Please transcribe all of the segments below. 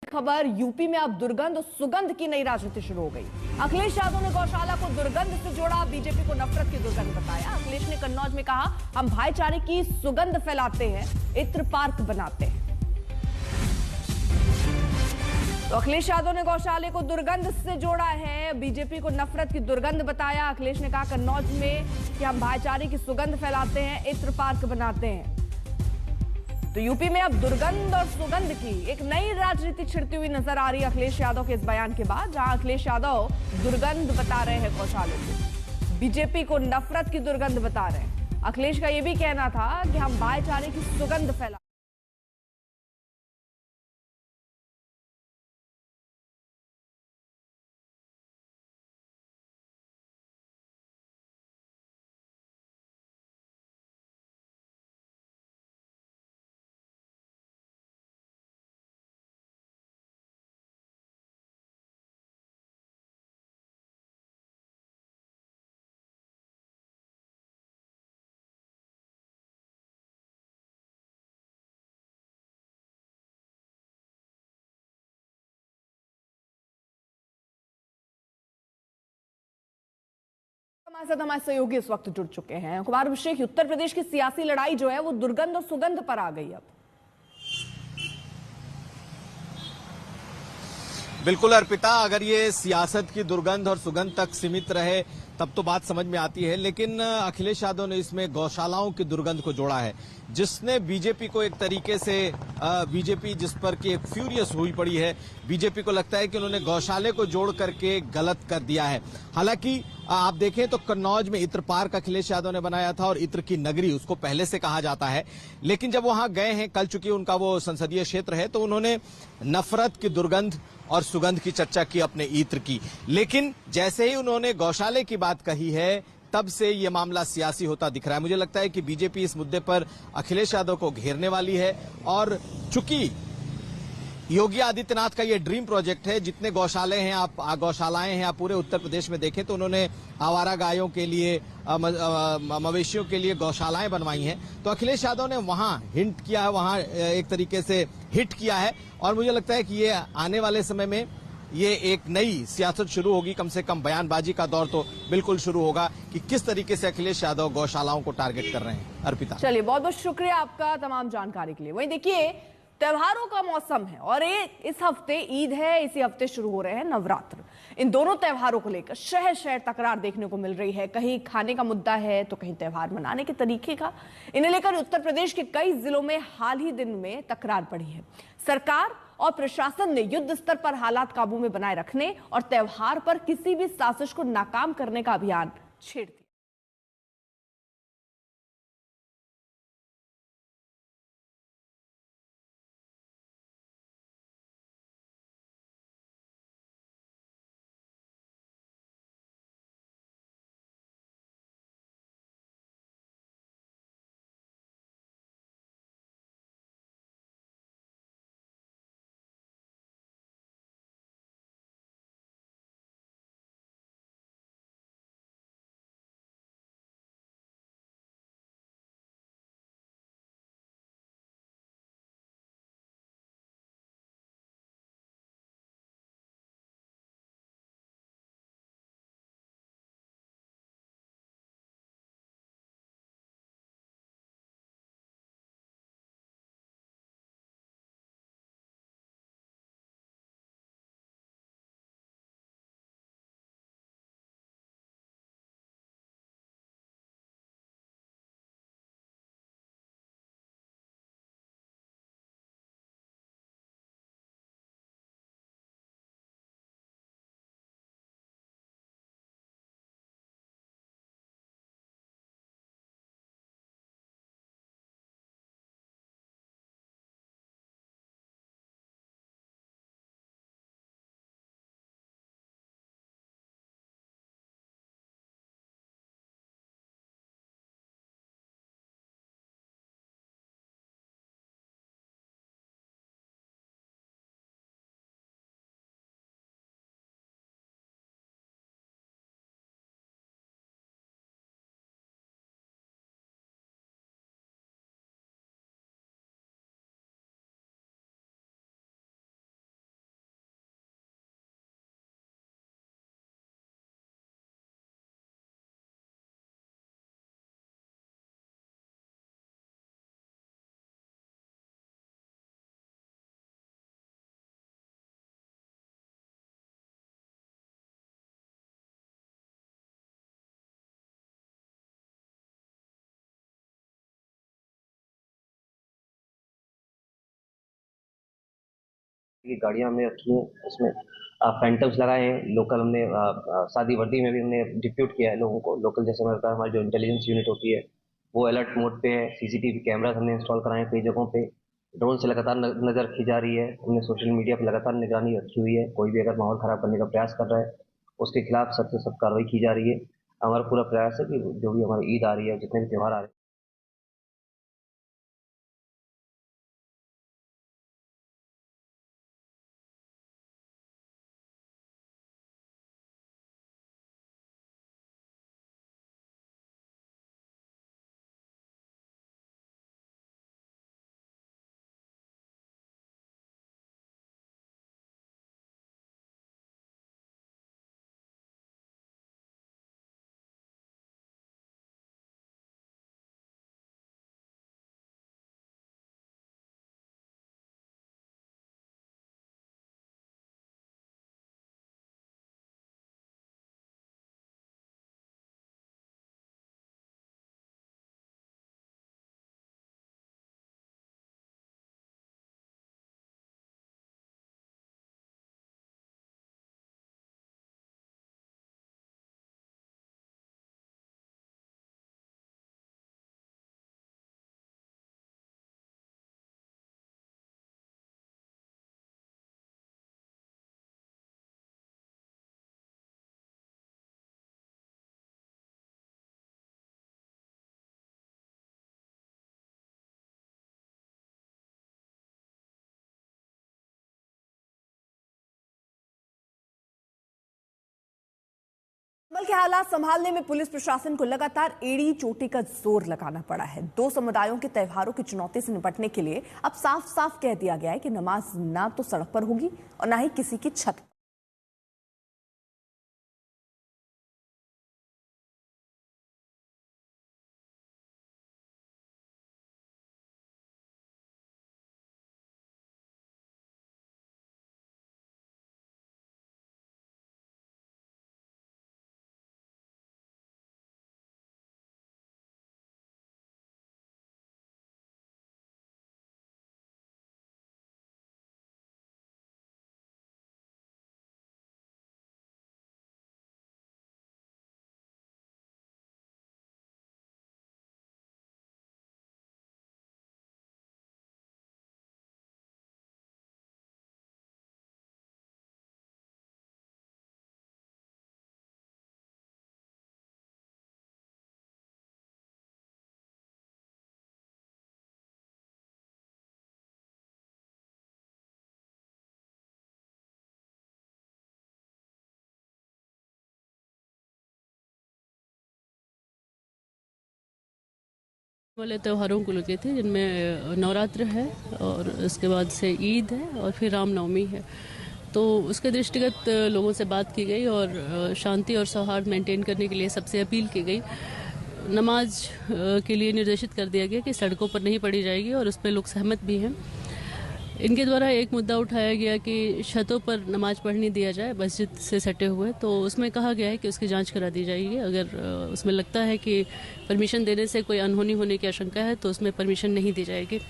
खबर यूपी में अब दुर्गंध और सुगंध की नई राजनीति शुरू हो गई। अखिलेश यादव ने गौशाला को दुर्गंध से जोड़ा, बीजेपी को नफरत की दुर्गंध बताया। अखिलेश ने कन्नौज में कहा, हम भाईचारे की सुगंध फैलाते हैं, इत्र पार्क बनाते हैं। तो अखिलेश यादव ने गौशाले को दुर्गंध से जोड़ा है, बीजेपी को नफरत की दुर्गंध बताया। अखिलेश ने कहा कन्नौज में कि हम भाईचारे की सुगंध फैलाते हैं, इत्र पार्क बनाते हैं। तो यूपी में अब दुर्गंध और सुगंध की एक नई राजनीति छिड़ती हुई नजर आ रही है अखिलेश यादव के इस बयान के बाद, जहां अखिलेश यादव दुर्गंध बता रहे हैं गौशाले को, बीजेपी को नफरत की दुर्गंध बता रहे हैं। अखिलेश का यह भी कहना था कि हम भाईचारे की सुगंध फैला। हमारे सहयोगी इस वक्त जुड़ चुके हैं। कुमार अभिषेक, उत्तर प्रदेश की सियासी लड़ाई जो है वो दुर्गंध और सुगंध पर आ गई अब। बिल्कुल अर्पिता, अगर ये सियासत की दुर्गंध और सुगंध तक सीमित रहे तब तो बात समझ में आती है, लेकिन अखिलेश यादव ने इसमें गौशालाओं की दुर्गंध को जोड़ा है, जिसने बीजेपी को एक तरीके से बीजेपी जिस पर कि एक फ्यूरियस हुई पड़ी है। बीजेपी को लगता है कि उन्होंने गौशाले को जोड़ करके गलत कर दिया है। हालांकि आप देखें तो कन्नौज में इत्र पार्क अखिलेश यादव ने बनाया था और इत्र की नगरी उसको पहले से कहा जाता है, लेकिन जब वहां गए हैं, कल चूंकि उनका वो संसदीय क्षेत्र है, तो उन्होंने नफरत की दुर्गंध और सुगंध की चर्चा की अपने इत्र की। लेकिन जैसे ही उन्होंने गौशाले की बात कही है, तब से ये मामला सियासी होता दिख रहा है। मुझे लगता है कि बीजेपी इस मुद्दे पर अखिलेश यादव को घेरने वाली है, और चूंकि योगी आदित्यनाथ का ये ड्रीम प्रोजेक्ट है, जितने गौशाले हैं आप गौशालाएं हैं आप पूरे उत्तर प्रदेश में देखें तो उन्होंने आवारा गायों के लिए, मवेशियों के लिए गौशालाएं बनवाई हैं। तो अखिलेश यादव ने वहां हिंट किया है, वहां एक तरीके से हिट किया है, और मुझे लगता है कि ये आने वाले समय में ये एक नई सियासत शुरू होगी। कम से कम बयानबाजी का दौर तो बिल्कुल शुरू होगा कि किस तरीके से अखिलेश यादव गौशालाओं को टारगेट कर रहे हैं। अर्पिता, चलिए, बहुत बहुत शुक्रिया आपका तमाम जानकारी के लिए। वहीं देखिए, त्योहारों का मौसम है और इस हफ्ते ईद है, इसी हफ्ते शुरू हो रहे हैं नवरात्र। इन दोनों त्योहारों को लेकर शहर शहर तकरार देखने को मिल रही है। कहीं खाने का मुद्दा है तो कहीं त्योहार मनाने के तरीके का। इन्हें लेकर उत्तर प्रदेश के कई जिलों में हाल ही दिन में तकरार बढ़ी है। सरकार और प्रशासन ने युद्ध स्तर पर हालात काबू में बनाए रखने और त्योहार पर किसी भी साजिश को नाकाम करने का अभियान छेड़ दिया। ये गाड़ियां हमने रखी हैं, उसमें फैंटम्स लगाए हैं। लोकल हमने सादी वर्दी में भी हमने डिप्यूट किया है लोगों को। लोकल जैसे मैंने बताया, हमारी जो इंटेलिजेंस यूनिट होती है वो अलर्ट मोड पे है। सीसीटीवी कैमरास हमने इंस्टॉल कराए हैं कई जगहों पे। ड्रोन से लगातार नजर रखी जा रही है। हमने सोशल मीडिया पर लगातार निगरानी रखी हुई है। कोई भी अगर माहौल खराब करने का प्रयास कर रहा है उसके खिलाफ सख्त से सख्त कार्रवाई की जा रही है। हमारा पूरा प्रयास है कि जो भी हमारी ईद आ रही है, जितने भी त्यौहार आ रहे हैं, कमल के हालात संभालने में पुलिस प्रशासन को लगातार एड़ी चोटी का जोर लगाना पड़ा है। दो समुदायों के त्योहारों की चुनौती से निपटने के लिए अब साफ साफ कह दिया गया है कि नमाज ना तो सड़क पर होगी और ना ही किसी की छत पर। वाले त्योहारों को लेके थे, जिनमें नवरात्र है और उसके बाद से ईद है और फिर रामनवमी है। तो उसके दृष्टिगत लोगों से बात की गई और शांति और सौहार्द मेंटेन करने के लिए सबसे अपील की गई। नमाज के लिए निर्देशित कर दिया गया कि सड़कों पर नहीं पढ़ी जाएगी और उस पर लोग सहमत भी हैं। इनके द्वारा एक मुद्दा उठाया गया कि छतों पर नमाज पढ़ने दिया जाए मस्जिद से सटे हुए, तो उसमें कहा गया है कि उसकी जांच करा दी जाएगी। अगर उसमें लगता है कि परमिशन देने से कोई अनहोनी होने की आशंका है तो उसमें परमिशन नहीं दी जाएगी।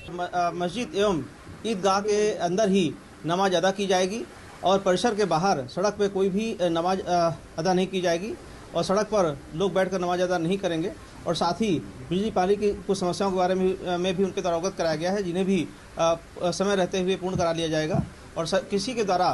मस्जिद एवं ईदगाह के अंदर ही नमाज अदा की जाएगी और परिसर के बाहर सड़क पे कोई भी नमाज अदा नहीं की जाएगी और सड़क पर लोग बैठकर नमाज अदा नहीं करेंगे। और साथ ही बिजली पानी की कुछ समस्याओं के बारे में भी उनके द्वारा अवगत कराया गया है, जिन्हें भी समय रहते हुए पूर्ण करा लिया जाएगा। और किसी के द्वारा